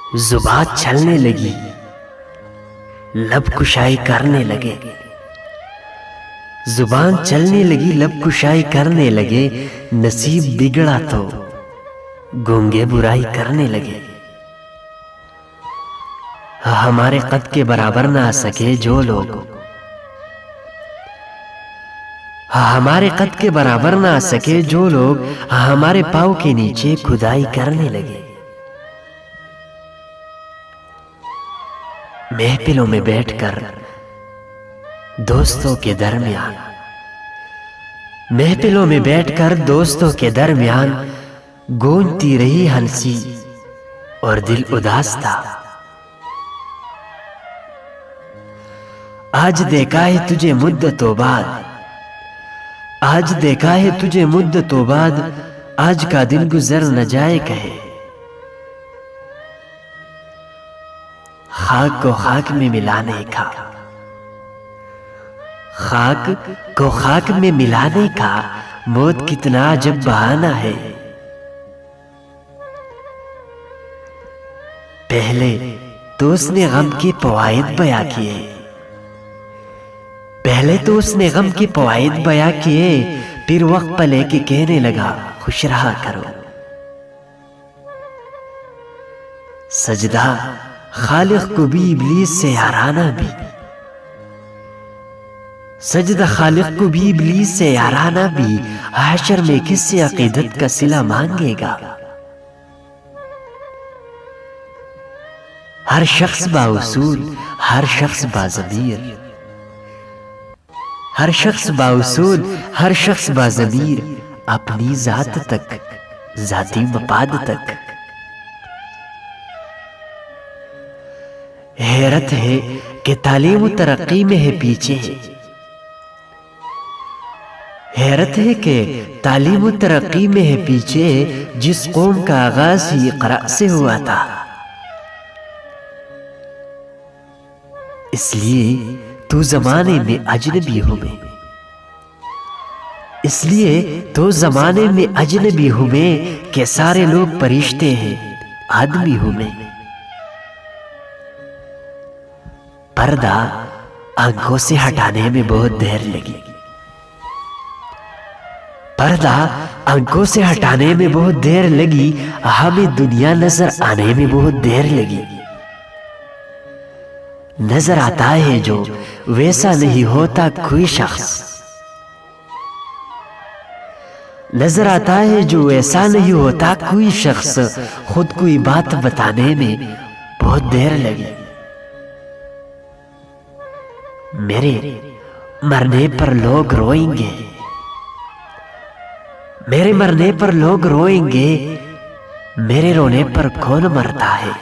जुबान छलने लगी, लब कुशाई करने लगे। जुबान चलने लगी, लब कुशाई करने लगे। नसीब बिगड़ा तो गूंगे बुराई करने लगे। हमारे कद के बराबर ना आ सके जो लोग, हमारे कद के बराबर ना आ सके जो लोग हमारे पाँव के नीचे खुदाई करने लगे। महफिलों में बैठकर दोस्तों के दरमियान, महफिलों में बैठकर दोस्तों के दरमियान गूंजती रही हंसी और दिल उदास था। आज देखा है तुझे मुद्दतों बाद, आज देखा है तुझे मुद्दतों बाद, आज का दिन गुजर न जाए कहे। खाक को खाक में मिलाने का, खाक को खाक में मिलाने का मौत कितना अजब बहाना है। पहले तो उसने गम के फवायद बयां किए, पहले तो उसने गम के फवायद बयां किए, फिर वक्त पर लेके कहने लगा खुश रहा करो। सजदा खालिक को भी इब्लीस से याराना भी, सजदा खालिक को भी इब्लीस से याराना भी, हशर में किससे अकीदत का सिला मांगेगा। हर शख्स बाउसूल, हर शख्स बाज़मीर, हर शख्स बाउसूल, हर शख्स बाज़मीर, अपनी जात तक, जाती मपाद तक। हैरत है कि तालीम तरक्की में है पीछे, हैरत है कि तालीम तरक्की में है पीछे, जिस कौम का आगाज ही इक़रा से हुआ था। इसलिए तू जमाने में अजनबी हूं मैं, इसलिए तो जमाने में अजनबी हूं मैं, कि सारे लोग फरिश्ते हैं आदमी हूं मैं। पर्दा आंखों से हटाने में बहुत देर लगी, पर्दा आंखों से हटाने में बहुत देर लगी, हमें दुनिया नजर आने में बहुत देर लगी। नजर आता है जो वैसा नहीं होता कोई शख्स, नजर आता है जो ऐसा नहीं होता कोई शख्स, खुद कोई बात बताने में बहुत देर लगी। मेरे मरने पर लोग रोएंगे, मेरे मरने पर लोग रोएंगे, मेरे रोने पर कौन मरता है।